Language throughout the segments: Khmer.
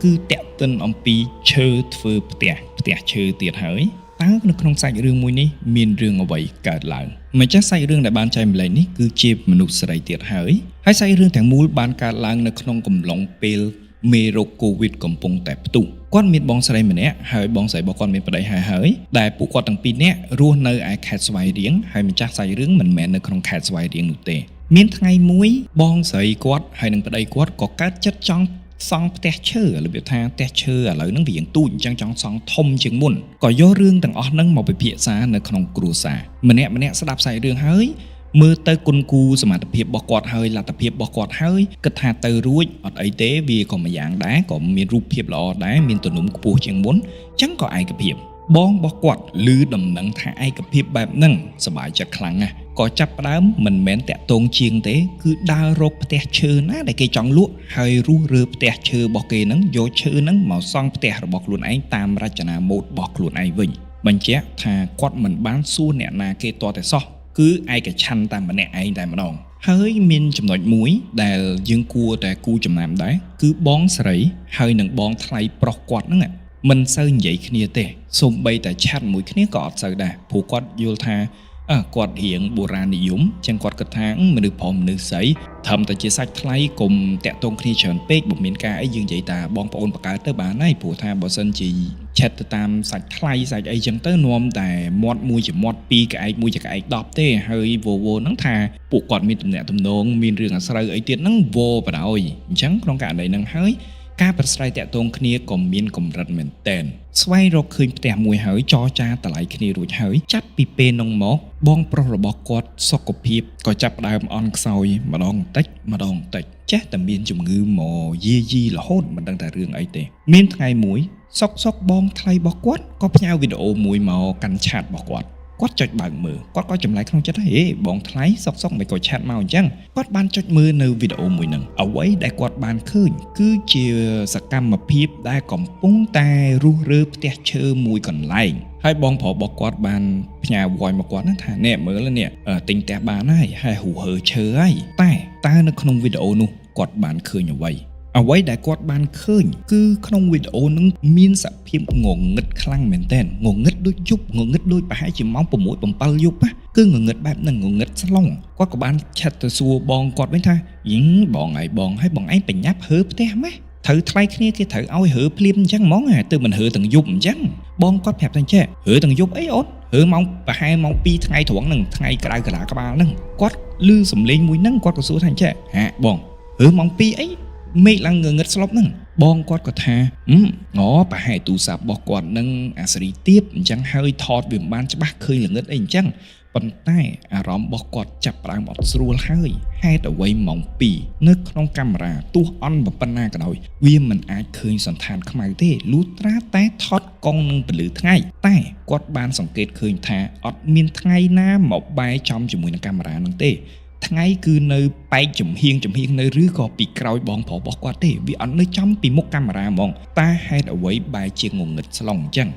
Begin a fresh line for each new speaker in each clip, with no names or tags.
គឺតាក់ទិនអំពីឈើធ្វើផ្ទះឈើទៀតហើយតើនៅក្នុងសាច់រឿងមួយនេះមានរឿងអ្វីកើតឡើងម្ចាស់សាច់រឿងដែលបានចែកម្លែកនេះគឺជាមនុស្សស្រីទៀតហើយសាច់រឿងទាំងមូលបានកើតឡើងនៅក្នុងកំឡុងពេលមេរោគកូវីដកំពុងតែផ្ទុះគាត់មានបងស្រីម្នាក់ហើយបងស្រីរបស់គាត់មានប្តីហើយដែលពួកគាត់ទាំងពីរនាក់រស់នៅឯខេត្តស្វាយរៀងហើយម្ចាស់សាច់រឿងមិនមែននៅក្នុងខេត្តស្វាយរៀងនោះទេមានថ្ងៃមួយបងស្រីគាត់ហើយនឹងប្តីគាត់ក៏កើតចិត្តចង់សង់ផ្ទះឈើរបៀបថាផ្ទះឈើឥឡូវហ្នឹងវាយ៉ាងទូចអញ្ចឹងចង់សង់ធំជាងមុនក៏យករឿងទាំងអស់ហ្នឹងមកពិភាក្សានៅក្នុងគ្រួសារម្នាក់ស្ដាប់សាច់រឿងហើយមើលទៅគុណគូសមត្ថភាពរបស់គាត់ហើយលទ្ធភាពរបស់គាត់ហើយគិតថាទៅរួចអត់អីទេវាក៏មួយយ៉ាងដែរក៏មានរូបភាពល្អដែរមានទំនុំខ្ពស់ជាងមុនអញ្ចឹងក៏ឯកភាពបងរបស់គាត់ឮដំណឹងថាឯកភាពបែបហ្នឹងសប្បាយចិត្តខ្លាំងណាស់ក៏ចាប់ផ្ដើមមិនមែនតាក់ទងជាងទេគឺដើររកផ្ទះឈើណាដែលគេចង់លក់ហើយរុះរើផ្ទះឈើរបស់គេហ្នឹងយកឈើហ្នឹងមកសង់ផ្ទះរបស់ខ្លួនឯងតាមរចនាម៉ូដរបស់ខ្លួនឯងវិញបញ្ជាក់ថាគាត់មិនបានសួរអ្នកណាគេទាល់តែសោះគឺឯកច្ឆ័ន្ទតែម្នាក់ឯងតែម្ដងហើយមានចំណុចមួយដែលយើងគួរតែគូចំណាំដែរគឺបងស្រីហើយនឹងបងថ្លៃប្រុសគាត់ហ្នឹងមិនសូវនិយាយគ្នាទេសូម្បីតែឆាត់មួយគ្នាក៏អត់សូវដែរព្រោះគាត់យល់ថាគាត់រៀងបុរាណនិយមចឹងគាត់គិតថាមនុស្សប្រុសមនុស្សស្រីត្រឹមតែជាសាច់ថ្លៃកុំតាក់ទងគ្នាច្រើនពេកបើមានការអីយើងនិយាយតាបងប្អូនបកកើតទៅបានហើយព្រោះថាបើសិនជាឆាត់ទៅតាមសាច់ថ្លៃសាច់អីចឹងទៅនាំតែមាត់មួយជាមាត់ពីរក្អែកមួយជាក្អែក10ទេហើយវហ្នឹងថាពួកគាត់មានទំនាក់ទំនងមានរឿងអាស្រូវអីទៀតហ្នឹងវបដ ாய் អញ្ចឹងក្នុងករណីហ្នឹងហើយការប្រស្រ័យតាក់ទងគ្នាក៏មានកម្រិតមែនតែនស្វែងរកឃើញផ្ទះមួយហើយចរចាតម្លៃគ្នារួចហើយចាប់ពីពេលនោះមកបងប្រុសរបស់គាត់សុខភាពក៏ចាប់ផ្ដើមអន់ខ្សោយម្ដងបន្តិចចេះតែមានជំងឺមកយាយីរហូតមិនដឹងតែរឿងអីទេមានថ្ងៃមួយសុកបងថ្លៃរបស់គាត់ក៏ផ្ញើវីដេអូមួយមកកាន់ឆាតរបស់គាត់ចុចបើកមើលគាត់ក៏ចម្លែកក្នុងចិត្តហេបងថ្លៃសុកមិនក៏ឆាតមកអញ្ចឹងគាត់បានចុចមើលនៅវីដេអូមួយហ្នឹងអ្វីដែលគាត់បានឃើញគឺជាសកម្មភាពដែលកំពុងតែរុះរើផ្ទះឈើមួយកន្លែងហើយបងប្រុសរបស់គាត់បានផ្ញើ voice មកគាត់ថានេះមើលនេះទិញផ្ទះបានហើយហូហើឈើហើយតែតើនៅក្នុងវីដេអូនោះគាត់បានឃើញអ្វីដែលគាត់បានឃើញគឺក្នុងវីដេអូនឹងមានសភាពងងឹតខ្លាំងមែនទែនងងឹតដូចយប់ងងឹតដូចប្រហែលជាម៉ោង 6 7 យប់គឺងងឹតបែបហ្នឹងងងឹតស្លុងគាត់ក៏បានឆាត់ទៅសួរបងគាត់វិញថាបងហើយបងឯងបញ្ញាប់ហើផ្ទះម៉េះត្រូវថ្លៃគ្នាគេត្រូវឲ្យហើភ្លាមអញ្ចឹងហ្មងទៅមិនហើទាំងយប់អញ្ចឹងបងគាត់ប្រាប់ថាចេះហើទាំងយប់អីអូនហើម៉ោងប្រហែលម៉ោង 2 ថ្ងៃត្រង់ហ្នឹងថ្ងៃក្តៅកលាក្បាលហ្នឹងគាត់ឮសំឡេងមួយហ្នឹងគាត់ក៏សួរថាចេះហាបងហើម៉ោង 2 អីមេឃឡើងងងឹតស្លប់ហ្នឹងបងគាត់ក៏ថាប្រហែលទូរស័ព្ទរបស់គាត់នឹងអាសេរីទៀបអញ្ចឹងហើយថតវាមិនបានច្បាស់ឃើញល្ងឹតអីអញ្ចឹងប៉ុន្តែអារម្មណ៍របស់គាត់ចាប់ផ្ដើមអត់ស្រួលហើយហេតុអ្វីម៉ោង 2នៅក្នុងកាមេរ៉ាទោះអន់ប៉ុណ្ណាក៏ដោយវាមិនអាចឃើញសន្តានខ្មៅទេលុះត្រាតែថតកង់នឹងពន្លឺថ្ងៃតែគាត់បានសង្កេតឃើញថាអត់មានថ្ងៃណាមកបែរចំជាមួយនឹងកាមេរ៉ានឹងទេថ្ងៃគឺនៅបែកចំហៀងនៅឬក៏ពីក្រោយបងប្រុសរបស់គាត់ទេវាអត់នៅចំពីមុខកាមេរ៉ាហ្មងតែហេតុអ្វីបែរជាងងឹតស្លុងអញ្ចឹង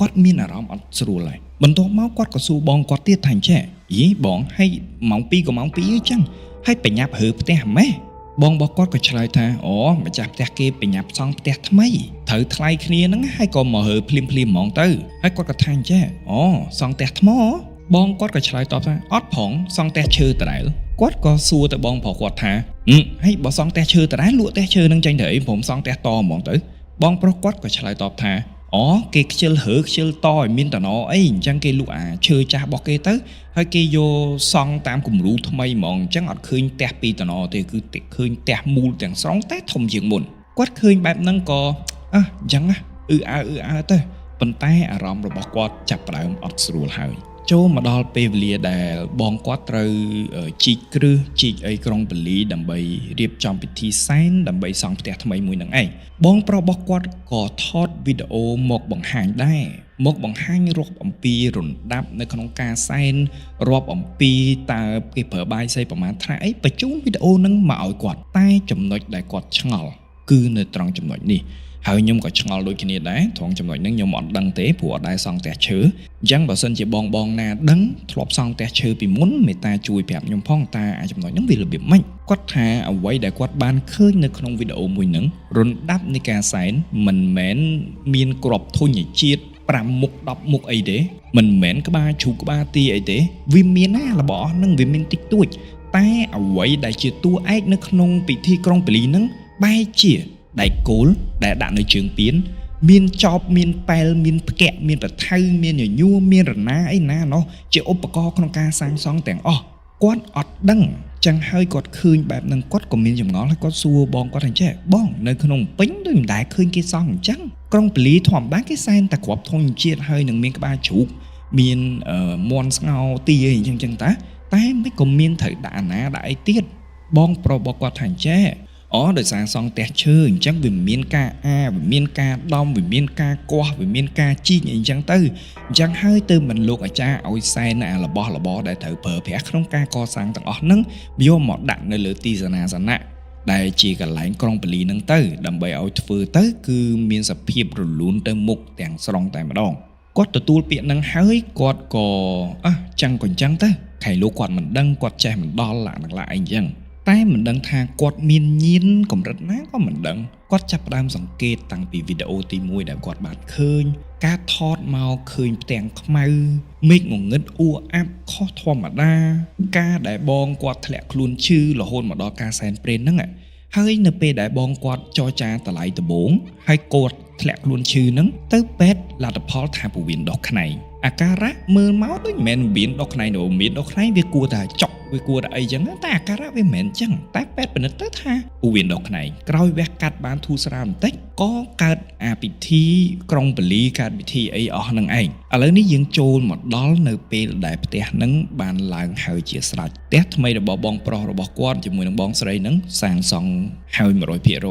គាត់មានអារម្មណ៍អត់ស្រួលហើយបន្ទាប់មកគាត់ក៏សួរបងគាត់ទៀតថាចេះបងហើយម៉ោង 2 ក៏ម៉ោង 2 អញ្ចឹងហើយបញ្ញាប់ហើផ្ទះម៉េះបងរបស់គាត់ក៏ឆ្លើយថាម្ចាស់ផ្ទះគេបញ្ញាប់សង់ផ្ទះថ្មីត្រូវថ្លៃគ្នាហ្នឹងហើយក៏មកហើភ្លាមហ្មងទៅហើយគាត់ក៏ថាចេះសង់ផ្ទះថ្មបងគាត់ក៏ឆ្លើយតបថាអត់ផងសង់ផ្ទះឈើដដែលគាត់ក៏សួរទៅបងប្រុសគាត់ថាហើយបើសង់ផ្ទះឈើដដែលលក់ផ្ទះឈើនឹងចេញទៅអីព្រមសង់ផ្ទះតហ្មងទៅបងប្រុសគាត់ក៏ឆ្លើយតបថាគេខ្ជិលខ្ជិលតឲ្យមានតំណអីអញ្ចឹងគេលក់អាឈើចាស់របស់គេទៅហើយគេយកសង់តាមគំរូថ្មីហ្មងអញ្ចឹងអត់ឃើញផ្ទះពីតំណទេគឺឃើញផ្ទះមូលទាំងស្រុងតែធំជាងមុនគាត់ឃើញបែបហ្នឹងក៏អញ្ចឹងអើទៅប៉ុន្តែអារម្មណ៍របស់គាត់ចាប់ផ្ដើមអត់ស្រួលហើយចូលមកដល់ពេលវេលាដែលបងគាត់ត្រូវជីកគ្រឹះជីកអីក្រុងពលីដើម្បីរៀបចំពិធីសែនដើម្បីសង់ផ្ទះថ្មីមួយនឹងឯងបងប្រុសរបស់គាត់ក៏ថតវីដេអូមកបង្ហាញដែរមកបង្ហាញរាប់អំពីរណ្ដាប់នៅក្នុងការសែនរាប់អំពីតើគេប្រើបាយសីប្រមាណថ្នាក់អីបញ្ជូនវីដេអូហ្នឹងមកឲ្យគាត់តែចំណុចដែលគាត់ឆ្ងល់ គឺនៅត្រង់ចំណុចនេះហើយខ្ញុំក៏ឆ្ងល់ដូចគ្នាដែរត្រង់ចំណុចហ្នឹងខ្ញុំអត់ដឹងទេព្រោះអត់ដែរសង់ផ្ទះឈើអញ្ចឹងបើសិនជាបងណាដឹងធ្លាប់សង់ផ្ទះឈើពីមុនមេត្តាជួយប្រាប់ខ្ញុំផងតើអាចចំណុចហ្នឹងវារបៀបម៉េចគាត់ថាអ្វីដែលគាត់បានឃើញនៅក្នុងវីដេអូមួយហ្នឹងរំដាប់នៃការសែនមិនមែនមានក្របធុញជាតិ5មុខ10មុខអីទេមិនមែនក្បាលជ្រូកក្បាលទាអីទេវាមានណារបស់អស់ហ្នឹងវាមានតិចតួចតែអ្វីដែលជាតួឯកនៅក្នុងពិធីក្រុងពាលីហ្នឹងបែរជាដៃគោលដែលដាក់នៅជើងពានមានចប់មានប៉ែលមានផ្គាក់មានប្រថៅមានញញួរមានរណាអីណាណោះជាឧបករណ៍ក្នុងការសាងសង់ទាំងអស់គាត់អត់ដឹងចឹងហើយគាត់ឃើញបែបហ្នឹងគាត់ក៏មានចម្ងល់ហើយគាត់សួរបងគាត់ថាចេះបងនៅក្នុងពេញដូចមិនដែលឃើញគេសង់អញ្ចឹងក្រុងពាលីធម្មតាគេសែនតែគ្រាប់ធុញជាតិហើយនឹងមានក្បាលជ្រូកមានមន់ស្ងោទាអីចឹងតែមិនក៏មានត្រូវដាក់អាណាដាក់អីទៀតបងប្រុសរបស់គាត់ថាចេះដោយសារសង់ផ្ទះឈើអញ្ចឹងវាមានការវាមានការដំវាមានការគាស់វាមានការជីកអីចឹងទៅអញ្ចឹងហើយទៅមិនលោកអាចារ្យឲ្យសែនអារបស់របរដែលត្រូវប្រើប្រាស់ក្នុងការកសាងទាំងអស់ហ្នឹងយកមកដាក់នៅលើទីសនាសនៈដែលជាកន្លែងក្រុងពាលីហ្នឹងទៅដើម្បីឲ្យធ្វើទៅគឺមានសភាពរលូនទៅមុខទាំងស្រុងតែម្ដងគាត់ទទួលពាក្យហ្នឹងហើយគាត់ក៏ចឹងក៏ចឹងទៅខែលោកគាត់មិនដឹងគាត់ចេះមិនដល់ឡាអីចឹងតែមិនដឹងថាគាត់មានញៀនកម្រិតណាក៏មិនដឹងគាត់ចាប់ផ្ដើមសង្កេតតាំងពីវីដេអូទី1ដែលគាត់បានឃើញការថតមកឃើញផ្ទាំងខ្មៅមេឃងងឹតអ៊ូអាប់ខុសធម្មតាការដែលបងគាត់ធ្លាក់ខ្លួនឈឺរហូតមកដល់ការសែនព្រេនហ្នឹងហើយនៅពេលដែលបងគាត់ចរចាតម្លៃដំបូងហើយគាត់ធ្លាក់ខ្លួនឈឺហ្នឹងទៅពេទ្យលទ្ធផលថាពោះវៀនដុសខ្នែងអាការៈមើលមកដូចមិនមែនវៀនដុសខ្នែងនោះមានដុសខ្នែងវាគួរតែចុកវាគួរតែអីចឹងតែអាការៈវាមិនមែនចឹងតែពេទ្យពិនិត្យទៅថាពោះវៀនដុសខ្នែងក្រោយវះកាត់បានធូរស្រាលបន្តិចក៏កើតអាពិធីក្រុងពាលីកើតពិធីអីអស់ហ្នឹងឯងឥឡូវនេះយើងចូលមកដល់នៅពេលដែលផ្ទះហ្នឹងបានឡើងហើយជាស្រេចផ្ទះថ្មីរបស់បងប្រុសរបស់គាត់ជាមួយនឹងបងស្រីហ្នឹងសាងសង់ហើយ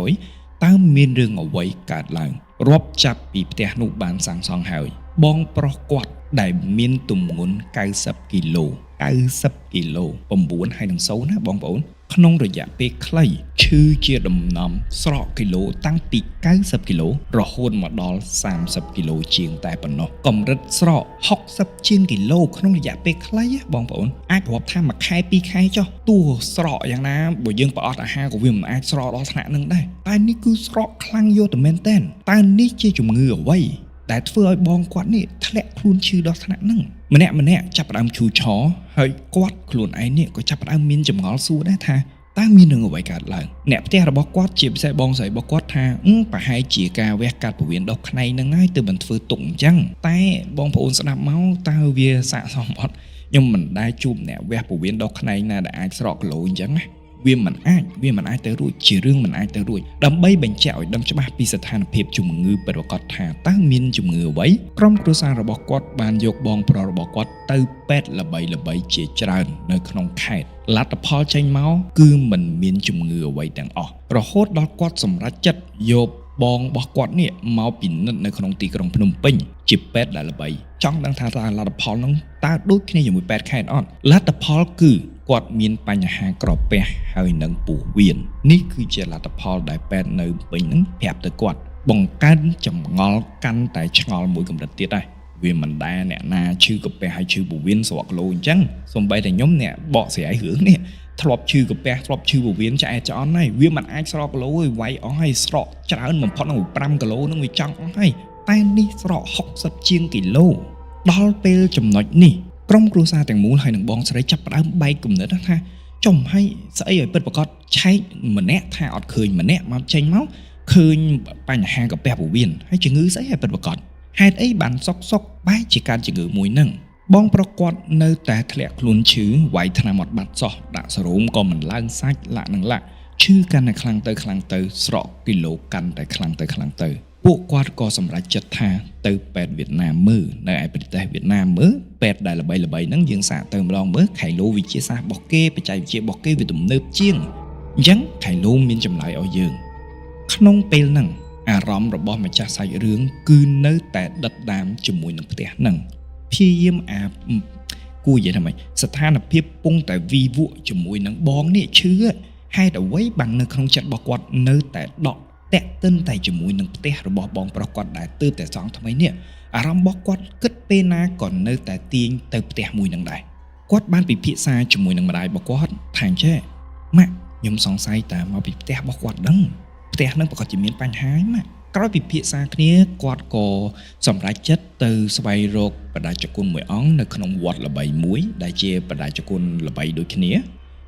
100% តើមានរឿងអ្វីកើតឡើងរាប់ចាប់ពីផ្ទះនោះបានសាងសង់ហើយបងប្រុសគាត់ដែលមានទម្ងន់90គីឡូ9ហើយនឹង0ណាបងប្អូនក្នុងរយៈពេលខ្លីឈឺជាដំណំស្រកគីឡូតាំងពី90គីឡូរហូតមកដល់30គីឡូជាងតែប៉ុណ្ណោះកម្រិតស្រក60ជាងគីឡូក្នុងរយៈពេលខ្លីបងប្អូនអាចរាប់ថាមួយខែ2ខែចុះទោះស្រកយ៉ាងណាបើយើងប្រអត់អាហារក៏វាមិនអាចស្រកដល់ថ្នាក់នឹងដែរតែនេះគឺស្រកខ្លាំងយកតែមែនតើតើនេះជាជំងឺអ្វីដែលធ្វើឲ្យបងគាត់នេះធ្លាក់ខ្លួនឈឺដល់ថ្នាក់ហ្នឹងម្នាក់ចាប់ផ្ដើមឈឺឆហើយគាត់ខ្លួនឯងនេះក៏ចាប់ផ្ដើមមានចម្ងល់សួរដែរថាតើមានរឿងអ្វីកើតឡើងអ្នកផ្ទះរបស់គាត់ជាពិសេសបងស្រីរបស់គាត់ថាប្រហែលជាការវះកាត់ពោះវៀនដុសខ្នែងហ្នឹងហើយទើបមិនធ្វើទុកអញ្ចឹងតែបងប្អូនស្ដាប់មកតើវាស័ក្តិសមអត់ខ្ញុំមិនដែលជួបអ្នកវះពោះវៀនដុសខ្នែងណាដែលអាចស្រកគីឡូអញ្ចឹងណាវាមិនអាចទៅរួចជារឿងមិនអាចទៅរួចដើម្បីបញ្ជាក់ឲ្យដឹងច្បាស់ពីស្ថានភាពជំងឺពិតប្រាកដថាតើមានជំងឺអ្វីក្រុមគ្រួសាររបស់គាត់បានយកបងប្រុសរបស់គាត់ទៅពេទ្យល្បីជាច្រើននៅក្នុងខេត្តលទ្ធផលចេញមកគឺមិនមានជំងឺអ្វីទាំងអស់រហូតដល់គាត់សម្រេចចិត្តយកបងរបស់គាត់នេះមកពិនិត្យនៅក្នុងទីក្រុងភ្នំពេញជាពេទ្យដែលល្បីចង់ដឹងថាលទ្ធផលហ្នឹងតើដូចគ្នាជាមួយពេទ្យខេត្តអត់លទ្ធផលគឺគាត់មានបញ្ហាក្រពះហើយនឹងពោះវៀននេះគឺជាលទ្ធផលដែលពេទ្យនៅពេញហ្នឹងប្រាប់ទៅគាត់បង្កើនចម្ងល់កាន់តែឆ្ងល់មួយកម្រិតទៀតដែរវាមិនដែលអ្នកណាឈឺក្រពះហើយឈឺពោះវៀនស្រកគីឡូអញ្ចឹងសូម្បីតែខ្ញុំអ្នកបកស្រាយរឿងនេះធ្លាប់ឈឺក្រពះធ្លាប់ឈឺពោះវៀនឆ្អែតឆ្អន់ហើយវាមិនអាចស្រកគីឡូឯវាយអស់ហើយស្រកច្រើនបំផុតនឹង5គីឡូនឹងវាចង់អស់ហើយតែនេះស្រក60ជាងគីឡូដល់ពេលចំណុចនេះក្រុមគ្រួសារទាំងមូលហើយនឹងបងស្រីចាប់ផ្ដើមបែកគំនិតថាចំហើយស្អីឲ្យពិតប្រាកដឆែកម្នាក់ថាអត់ឃើញម្នាក់មកចេញមកឃើញបញ្ហាកាពះពោះវៀនហើយជំងឺស្អីឲ្យពិតប្រាកដហេតុអីបានសុកបែរជាកើតជំងឺមួយហ្នឹងបងប្រុសគាត់នៅតែធ្លាក់ខ្លួនឈឺវាយថ្នាំអត់បាត់សោះដាក់សេរ៉ូមក៏មិនឡើងសាច់លាក់នឹងលាក់ឈឺកាន់តែខ្លាំងទៅស្រកគីឡូកាន់តែខ្លាំងទៅពួកគាត់ក៏សម្រេចចិត្តថាទៅពេទ្យវៀតណាមមើលនៅឯប្រទេសវៀតណាមមើលពេទ្យដែលល្បីហ្នឹងយើងសាកទៅម្ដងមើលខៃឡូវិទ្យាសាស្ត្ររបស់គេបច្ចេកវិទ្យារបស់គេវាទំនើបជាងអញ្ចឹងខៃឡូមានចម្លើយឲ្យយើងក្នុងពេលហ្នឹងអារម្មណ៍របស់ម្ចាស់សាច់រឿងគឺនៅតែដិតដាមជាមួយនឹងផ្ទះហ្នឹងព្យាយាមគួរនិយាយថាម៉េចស្ថានភាពពងតែវីវក់ជាមួយនឹងបងនេះឈឺហេតុអ្វីបាននៅក្នុងចិត្តរបស់គាត់នៅតែដក តាក់ទិនតែជាមួយនឹងផ្ទះរបស់បងប្រុសគាត់ដែលទើបតែសង់ថ្មីនេះអារម្មណ៍របស់គាត់គិតពេលណាក៏នៅតែទាញទៅផ្ទះមួយនឹងដែរគាត់បានពិភាក្សាជាមួយនឹងម្ដាយរបស់គាត់ថាអញ្ចេះម៉ាក់ខ្ញុំសង្ស័យតែមកពីផ្ទះរបស់គាត់ដឹងផ្ទះនឹងប្រកាសជាមានបញ្ហាហើយម៉ាក់ក្រោយពិភាក្សាគ្នាគាត់ក៏សម្រេចចិត្តទៅស្វែងរកបដាជគុណមួយអង្គនៅក្នុងវត្តល្បីមួយដែលជាបដាជគុណល្បីដូចគ្នា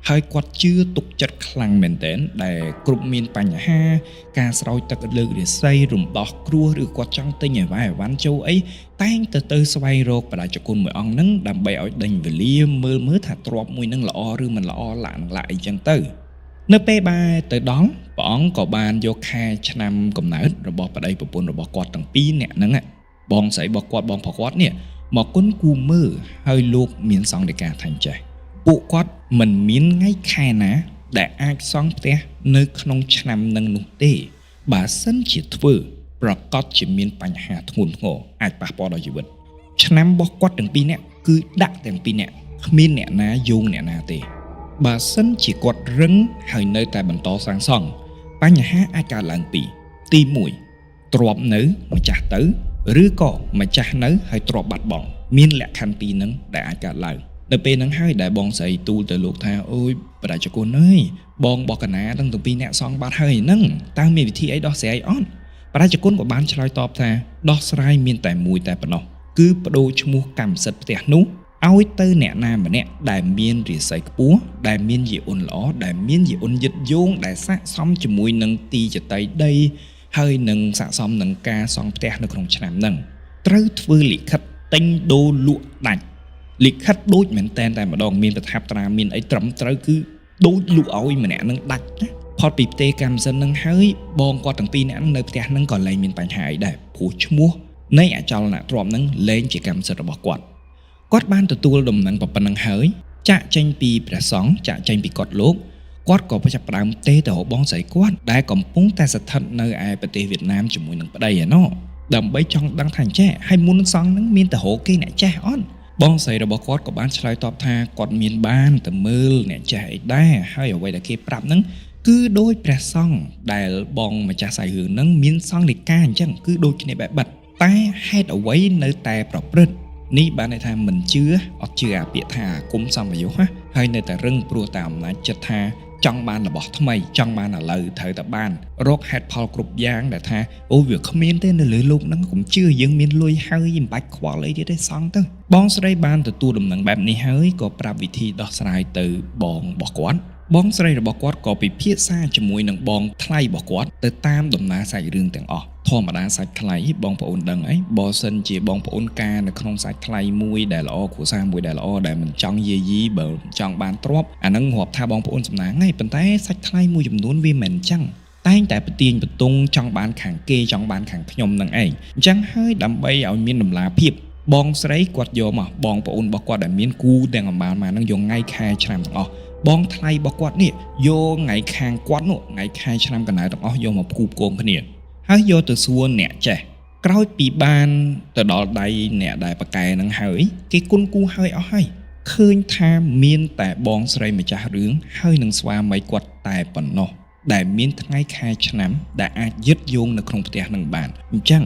ហើយគាត់ជឿទុកចិត្តខ្លាំងមែនទែនដែលគ្រប់មានបញ្ហាការស្រោចទឹកលើករាសីរំដោះគ្រោះឬគាត់ចង់ទិញអីវ៉ាន់ចូលអីតែងទៅស្វែងរកបដាជគុណមួយអង្គហ្នឹងដើម្បីឲ្យដេញវេលាមើលថាទ្រព្យមួយហ្នឹងល្អឬមិនល្អឡាក់អីចឹងទៅនៅពេលបែរទៅដល់ព្រះអង្គក៏បានយកខែឆ្នាំកំណើតរបស់ប្តីប្រពន្ធរបស់គាត់ទាំងពីរនាក់ហ្នឹងបងស្រីរបស់គាត់បងប្រុសគាត់នេះមកគុណគូមើលហើយលោកមានសង្ឃដីកាថាអញ្ចេះពួកគាត់មិនមានថ្ងៃខែណាដែលអាចសង់ផ្ទះនៅក្នុងឆ្នាំនឹងនោះទេបើសិនជាធ្វើប្រកាសជាមានបញ្ហាធ្ងន់ធ្ងរអាចប៉ះពាល់ដល់ជីវិតឆ្នាំរបស់គាត់ទាំងពីរនាក់គឺដាក់ទាំងពីរនាក់គ្មានអ្នកណាយោងអ្នកណាទេបើសិនជាគាត់រឹងហើយនៅតែបន្តសាងសង់បញ្ហាអាចកើតឡើងពីរទី1ទ្រពនៅម្ចាស់ទៅឬក៏ម្ចាស់នៅហើយទ្រពបាត់បង់មានលក្ខខណ្ឌពីរហ្នឹងដែលអាចកើតឡើងនៅពេលហ្នឹងហើយដែលបងស្រីទូលទៅលោកថាអូយបរាជគុណអើយបងបកកណាទាំងពីរអ្នកសងបាត់ហើយហ្នឹងតើមានវិធីអីដោះស្រាយអត់បរាជគុណក៏បានឆ្លើយតបថាដោះស្រាយមានតែមួយតែប៉ុណ្ណោះគឺបដូរឈ្មោះកម្មសិទ្ធិផ្ទះនោះឲ្យទៅអ្នកណាម្នាក់ដែលមានរាសីខ្ពស់ដែលមានយាអ៊ុនល្អដែលមានយាអ៊ុនយឹតយោងដែលស័ក្តិសមជាមួយនឹងទីចតីដីហើយនឹងស័ក្តិសមនឹងការសង់ផ្ទះនៅក្នុងឆ្នាំហ្នឹងត្រូវធ្វើលិខិតទិញដូរលក់ដាច់លិខិតដូចមែនតែម្ដងមានប្រថាប់ត្រាមានអីត្រឹមត្រូវគឺដូចលក់ឲ្យម្នាក់នឹងដាច់ណាផុតពីផ្ទៃកម្មសិទ្ធិនឹងហើយបងគាត់ទាំងពីរនាក់នៅផ្ទះនឹងក៏លែងមានបញ្ហាអីដែរព្រោះឈ្មោះនៃអចលនទ្រព្យនឹងលែងជាកម្មសិទ្ធិរបស់គាត់បានទទួលដំណឹងប៉ុណ្ណឹងហើយចាក់ចេញពីព្រះសង្ឃចាក់ចេញពីគាត់លោកគាត់ក៏ចាប់ផ្ដើមទេទៅរកបងស្រីគាត់ដែលកំពុងតែស្ថិតនៅឯប្រទេសវៀតណាមជាមួយនឹងប្តីឯណោះដើម្បីចង់ដឹងថាអញ្ចេះហើយមុនសង្ឃនឹងមានតែរកគេអ្នកចេះអត់បងស្រីរបស់គាត់ក៏បានឆ្លើយតបថាគាត់មានបានទៅមើលអ្នកចេះអីដែរហើយអ្វីដែលគេប្រាប់ហ្នឹងគឺដោយព្រះសង្ឃដែលបងម្ចាស់សាយរឿងហ្នឹងមានសង្ឃដីកាអញ្ចឹងគឺដូចគ្នាបែបបិទតែហេតុអ្វីនៅតែប្រព្រឹត្តនេះបានន័យថាមិនជឿអត់ជឿអាពាក្យថាគុំសម្បយុះហើយនៅតែរឹងព្រោះតែអំណាចចិត្តថាចង់បានរបស់ថ្មីចង់បានឥឡូវត្រូវតែបានរកហេតុផលគ្រប់យ៉ាងដែលថាអូវាគ្មានទេនៅលើโลกហ្នឹងកុំជឿយើងមានលុយហើយមិនបាច់ខ្វល់អីទៀតទេសង់ទៅបងស្រីបានទទួលដំណឹងបែបនេះហើយក៏ប្រាប់វិធីដោះស្រាយទៅបងរបស់គាត់បងស្រីរបស់គាត់ក៏ពិភាក្សាជាមួយនឹងបងថ្លៃរបស់គាត់ទៅតាមដំណើរសាច់រឿងទាំងអស់ធម្មតាសាច់ថ្លៃបងប្អូនដឹងហើយបើសិនជាបងប្អូនការនៅក្នុងសាច់ថ្លៃមួយដែលល្អគ្រួសារមួយដែលល្អដែលមិនចង់យាយីបើចង់បានទ្រព្យអានឹងរាប់ថាបងប្អូនសំណាងហើយប៉ុន្តែសាច់ថ្លៃមួយចំនួនវាមិនអញ្ចឹងតែងតែប្រទៀងបន្ទង់ចង់បានខាងគេចង់បានខាងខ្ញុំនឹងឯងអញ្ចឹងហើយដើម្បីឲ្យមានតម្លាភាពបងស្រីគាត់យកមកបងប្អូនរបស់គាត់ដែលមានគូទាំងអំបាលមកនឹងយកថ្ងៃខែឆ្នាំទាំងអស់បងថ្លៃរបស់គាត់នេះយកថ្ងៃខាងគាត់នោះថ្ងៃខែឆ្នាំកណ្ដាលទាំងអស់យកមកផ្គូផ្គងគ្នាហើយយកទៅសួរអ្នកចេះក្រោយពីបានទៅដល់ដៃអ្នកដែលប៉កែនឹងហើយគេគុណគូហើយអស់ហើយឃើញថាមានតែបងស្រីម្ចាស់រឿងហើយនឹងស្វាមីគាត់តែប៉ុណ្ណោះដែលមានថ្ងៃខែឆ្នាំដែលអាចយឹតយោងនៅក្នុងផ្ទះនឹងបានអញ្ចឹង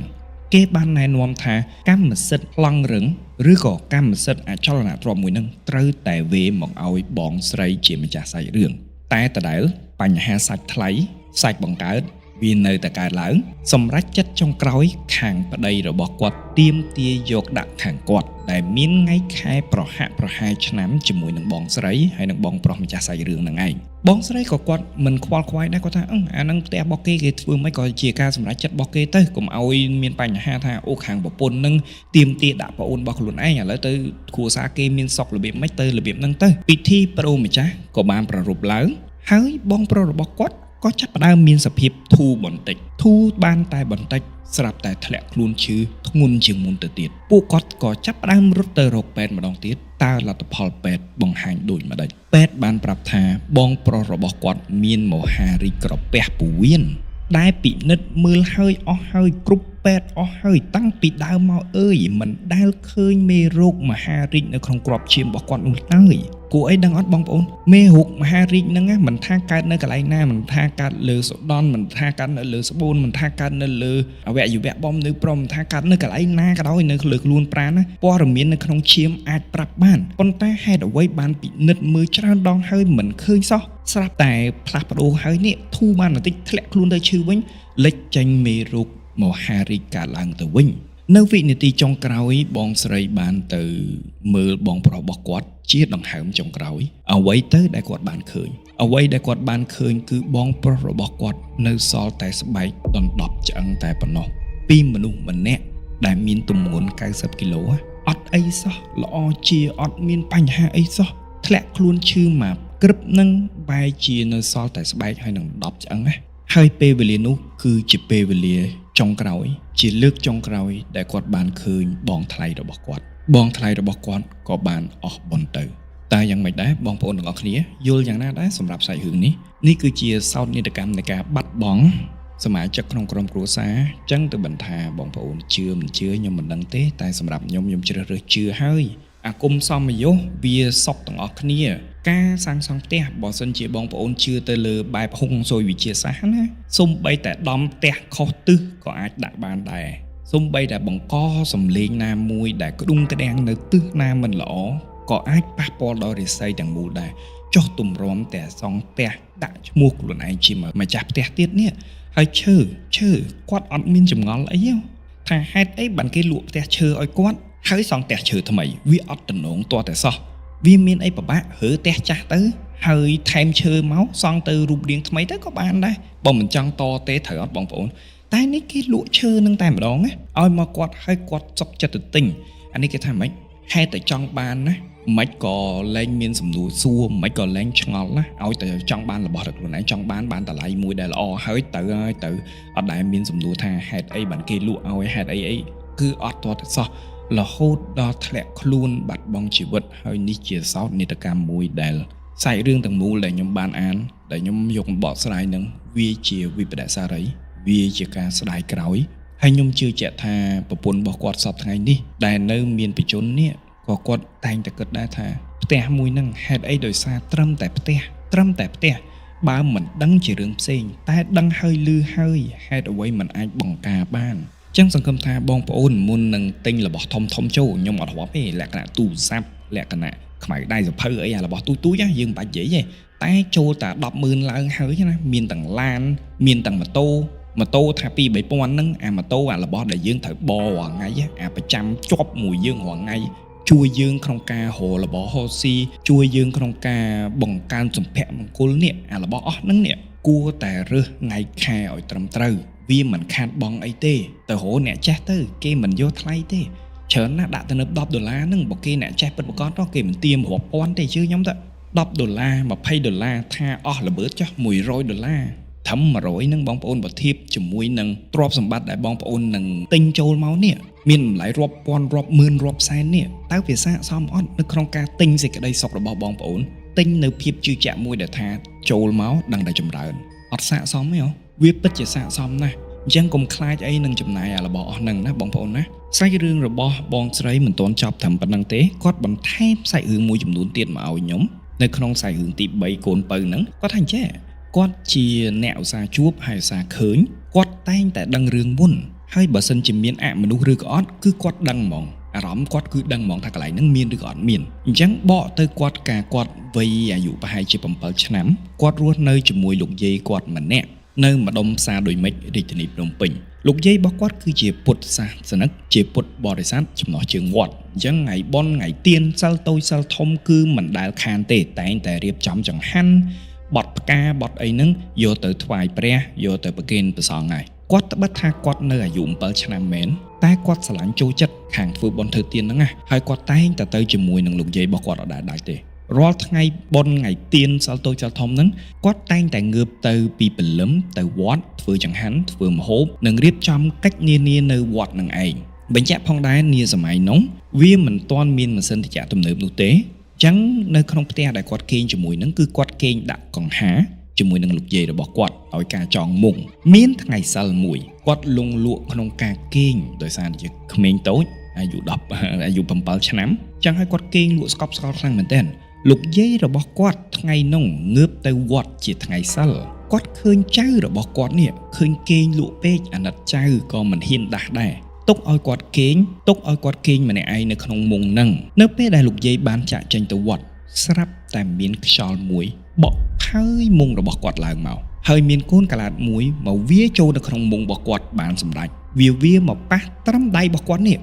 គេបានណែនាំថាកម្មសិទ្ធិប្លង់រឹងឬក៏កម្មសិទ្ធិអចលនទ្រព្យមួយនឹងត្រូវតែវេមកឲ្យបងស្រីជាម្ចាស់សាច់រឿងតែដដែលបញ្ហាសាច់ថ្លៃសាច់បង្កើតវានៅតែកើតឡើងសម្រាប់ចិត្តចុងក្រោយខាងប្តីរបស់គាត់ទាមទារយកដាក់ខាងគាត់ដែលមានថ្ងៃខែប្រហាក់ប្រហែលឆ្នាំជាមួយនឹងបងស្រីហើយនឹងបងប្រុសម្ចាស់សាច់រឿងនឹងឯងបងស្រីក៏គាត់មិនខ្វល់ខ្វាយដែរគាត់ថាអានឹងផ្ទះរបស់គេធ្វើមិនក៏ជាការសម្រេចចិត្តរបស់គេទៅកុំឲ្យមានបញ្ហាថាអូខាងប្រពន្ធនឹងទាមទារដាក់ប្អូនរបស់ខ្លួនឯងឥឡូវទៅគ្រួសារគេមានសុខរបៀបម៉េចទៅរបៀបហ្នឹងទៅពិធីប្រូម្ចាស់ក៏បានប្រារព្ធឡើងហើយបងប្រុសរបស់គាត់ក៏ចាប់ផ្ដើមមានសភាពធូរបន្តិចធូរបានតែបន្តិចស្រាប់តែធ្លាក់ខ្លួនឈឺធ្ងន់ជាងមុនទៅទៀតពួកគាត់ក៏ចាប់ផ្ដើមរត់ទៅរកពេទ្យម្ដងទៀតតើលទ្ធផលពេទ្យបង្ហាញដូចម្ដេចពេទ្យបានប្រាប់ថាបងប្រុសរបស់គាត់មានមហារីកក្រពះពោះវៀនដែលពិនិត្យមើលហើយអស់ហើយគ្រប់ពេទ្យអស់ហើយតាំងពីដើមមកអើយមិនដែលឃើញមេរោគមហារីកនៅក្នុងក្របឈាមរបស់គាត់នោះឡើយ គួរអីដឹងអត់បងប្អូនមេរុកមហារាជហ្នឹងមិនថាកើតនៅកន្លែងណាមិនថាកើតលើសូដនមិនថាកើតនៅលើស្បូនមិនថាកើតនៅលើអវយវៈបំនៅព្រមមិនថាកើតនៅកន្លែងណាក៏ដោយនៅលើខ្លួនប្រាណណាព័ត៌មាននៅក្នុងឈាមអាចប្រាប់បានប៉ុន្តែហេតុអ្វីបានពិនិត្យមើលច្រើនដងហើយមិនឃើញសោះស្រាប់តែផ្លាស់ប្ដូរហើយនេះធូរបានបន្តិចធ្លាក់ខ្លួនទៅឈឺវិញលេចចេញមេរុកមហារាជកើតឡើងទៅវិញនៅវិនាទីចុងក្រោយបងស្រីបានទៅមើលបងប្រុសរបស់គាត់ជាដង្ហើមចុងក្រោយអ្វីទៅដែលគាត់បានឃើញអ្វីដែលគាត់បានឃើញគឺបងប្រុសរបស់គាត់នៅសល់តែស្បែកដណ្ដប់ឆ្អឹងតែប៉ុណ្ណោះពីមនុស្សម្នាក់ដែលមានទម្ងន់90គីឡូអត់អីសោះល្អជាអត់មានបញ្ហាអីសោះធ្លាក់ខ្លួនឈឺមកក្រឹបនឹងបែរជានៅសល់តែស្បែកហើយនឹងដណ្ដប់ឆ្អឹងណាហើយពេលវេលានោះគឺជាពេលវេលាចុងក្រោយជាលើកចុងក្រោយដែលគាត់បានឃើញបងថ្លៃរបស់គាត់បងថ្លៃរបស់គាត់ក៏បានអស់បុណ្យទៅតែយ៉ាងម៉េចដែរបងប្អូនទាំងអស់គ្នាយល់យ៉ាងណាដែរសម្រាប់សាច់រឿងនេះគឺជាសោកនាដកម្មនៃការបាត់បង់សមាជិកក្នុងក្រុមគ្រួសារចឹងទៅបន្តថាបងប្អូនជឿមិនជឿខ្ញុំមិនដឹងទេតែសម្រាប់ខ្ញុំជ្រើសរើសជឿហើយអាគមសមយុទ្ធវាសុខទាំងអស់គ្នាការសាងសង់ផ្ទះបើសិនជាបងប្អូនជឿទៅលើបែបហុងស៊ុយវិទ្យាសាស្ត្រណាសូម្បីតែដំផ្ទះខុសទិសក៏អាចដាក់បានដែរសូម្បីតែបង្កសំឡេងណាមួយដែលក្ដុងក្ដាំងនៅទិសណាមិនល្អក៏អាចប៉ះពាល់ដល់រាសីទាំងមូលដែរចុះទម្រាំតែសង់ផ្ទះដាក់ឈ្មោះខ្លួនឯងជាម្ចាស់ផ្ទះទៀតនេះហើយឈើគាត់អត់មានចម្ងល់អីទេថាហេតុអីបានគេលក់ផ្ទះឈើឲ្យគាត់ហើយសង់ផ្ទះឈើថ្មីវាអត់តំណងទាល់តែសោះវាមានអីពិបាករើផ្ទះចាស់ទៅហើយថែមឈើមកសង់ទៅរូបរាងថ្មីទៅក៏បានដែរបើមិនចង់តទេត្រូវអត់បងប្អូនតែនេះគេលក់ឈើនឹងតែម្ដងណាឲ្យមកគាត់ឲ្យគាត់សុខចិត្តទៅទិញអានេះគេថាម៉េចហេតុតែចង់បានណាមិនក៏លែងមានសំណួរសួរមិនក៏លែងឆ្ងល់ណាឲ្យតែចង់បានរបស់ខ្លួនឯងចង់បានតម្លៃមួយដែលល្អហើយទៅអត់ដែលមានសំណួរថាហេតុអីបានគេលក់ឲ្យហេតុអីគឺអត់ទាល់តែសោះរហូតដល់ធ្លាក់ខ្លួនបាត់បង់ជីវិតហើយនេះជាសោកនាដកម្មមួយដែលសាច់រឿងទាំងមូលដែលខ្ញុំបានអានដែលខ្ញុំយកមកបកស្រាយនឹងវាជាវិបដិសារីវាជាការស្ដាយក្រោយហើយខ្ញុំជឿជាក់ថាប្រពន្ធរបស់គាត់សពថ្ងៃនេះដែលនៅមានបជននេះក៏គាត់តែងតែគិតដែរថាផ្ទះមួយហ្នឹងហេតុអីដោយសារត្រឹមតែផ្ទះបើមិនដឹងជារឿងផ្សេងតែដឹងហើយឮហើយហេតុអ្វីមិនអាចបង្ការបានចឹងសង្ឃឹមថាបងប្អូនមុននឹងទិញរបស់ធំចូលខ្ញុំអត់រាប់ទេលក្ខណៈទូរស័ព្ទលក្ខណៈខ្មៅដៃសភៅអីអារបស់ទូចយើងមិនបាច់និយាយទេតែចូលតែ 100000 ឡើងហើយណាមានទាំងឡានមានទាំងម៉ូតូថា 2-3000 ហ្នឹងអាម៉ូតូអារបស់ដែលយើងត្រូវបរាល់ថ្ងៃអាប្រចាំជាប់មួយយើងរាល់ថ្ងៃជួយយើងក្នុងការរករបស់ហូស៊ីជួយយើងក្នុងការបង្កើនសម្ភារមង្គលនេះអារបស់អស់ហ្នឹងនេះគួរតែរើសថ្ងៃខែឲ្យត្រឹមត្រូវវាមិនខាតបង់អីទេទៅរកអ្នកចេះទៅគេមិនយកថ្លៃទេច្រើនណាស់ដាក់ទៅនៅ$10ហ្នឹងបើគេអ្នកចេះពិតប្រាកដទៅគេមិនទាមរាប់ពាន់ទេជឿខ្ញុំទៅ$10 $20ថាអស់ល្បឺតចុះ$100ធំ100ហ្នឹងបងប្អូនបើធៀបជាមួយនឹងទ្រព្យសម្បត្តិដែលបងប្អូននឹងទិញចូលមកនេះមានតម្លៃរាប់ពាន់រាប់ម៉ឺនរាប់សែននេះតើវាស័ក្តិសមអត់នៅក្នុងការទិញសេចក្តីសុខរបស់បងប្អូនទិញនៅភាពជឿជាក់មួយដែលថាចូលមកដឹងតែចម្រើនអត់ស័ក្តិសមទេវាពិតជាស័ក្តិសមណាស់អញ្ចឹងកុំខ្លាចអីនឹងចំណាយអារបស់អស់ហ្នឹងណាបងប្អូនណាសាច់រឿងរបស់បងស្រីមិនទាន់ចប់ត្រឹមប៉ុណ្្នឹងទេគាត់បន្ថែមសាច់រឿងមួយចំនួនទៀតមកឲ្យខ្ញុំនៅក្នុងសាច់រឿងទី3កូនពៅហ្នឹងគាត់ថាអញ្ចឹងគាត់ជាអ្នកឧស្សាហ៍ជួបហើយឧស្សាហ៍ឃើញគាត់តែងតែដឹងរឿងមុនហើយបើសិនជាមានអមនុស្សឬក៏អត់គឺគាត់ដឹងហ្មងអារម្មណ៍គាត់គឺដឹងហ្មងថាកន្លែងហ្នឹងមានឬក៏អត់មានអញ្ចឹងបកទៅគាត់ការគាត់វ័យអាយុប្រហែលជា7ឆ្នាំគាត់រស់នៅជាមួយលោកយាយគាត់ម្នាក់នៅម្ដុំផ្សារដូចមិចរាជធានីភ្នំពេញលោកយាយរបស់គាត់គឺជាពុទ្ធសាសនិកជាពុទ្ធបរិស័ទចំណោះជើងវត្តអញ្ចឹងថ្ងៃបុណ្យថ្ងៃទានសិលតូចសិលធំគឺមិនដែលខានទេតែងតែរៀបចំចង្ហាន់បត់ផ្កាបត់អីហ្នឹងយកទៅថ្វាយព្រះយកទៅប្រគេនព្រះសង្ឃហើយគាត់ត្បិតថាគាត់នៅអាយុ7ឆ្នាំមែនតែគាត់ស្រឡាញ់ចូលចិត្តខាងធ្វើបុណ្យធ្វើទានហ្នឹងណាហើយគាត់តែងតែទៅជាមួយនឹងលោកយាយរបស់គាត់អត់ដាច់ទេរាល់ថ្ងៃបុណ្យថ្ងៃទានសិលតូចសិលធំហ្នឹងគាត់តែងតែងើបទៅពីព្រលឹមទៅវត្តធ្វើចង្ហាន់ធ្វើម្ហូបនិងរៀបចំកិច្ចនានានៅវត្តនឹងឯងបញ្ជាក់ផងដែរនាសម័យនោះវាមិនទាន់មានម៉ាស៊ីនត្រជាក់ទំនើបនោះទេចឹងនៅក្នុងផ្ទះដែលគាត់គេងជាមួយនឹងគឺគាត់គេងដាក់កង្ហាជាមួយនឹងលោកយាយរបស់គាត់ឲ្យការចងមុងមានថ្ងៃសិលមួយគាត់លងលក់ក្នុងការគេងដោយសារជាក្មេងតូចអាយុ7ឆ្នាំចឹងហើយគាត់គេងលក់ស្កប់ស្កល់ខ្លាំងមែនទែន លោកយាយរបស់គាត់ថ្ងៃនោះងើបទៅវត្តជាថ្ងៃសិលគាត់ឃើញចៅរបស់គាត់នេះឃើញគេងលក់ពេកអាណិតចៅក៏មិនហ៊ានដាស់ដែរទុកឲ្យគាត់គេងម្នាក់ឯងនៅក្នុងមុងហ្នឹងនៅពេលដែលលោកយាយបានចាក់ចេញទៅវត្តស្រាប់តែមានខ្យល់មួយបក់ផើយមុងរបស់គាត់ឡើងមកហើយមានកូនកាឡាតមួយមកវាចូលនៅក្នុងមុងរបស់គាត់បានសម្រេចវាមកប៉ះត្រឹមដៃរបស់គាត់នេះ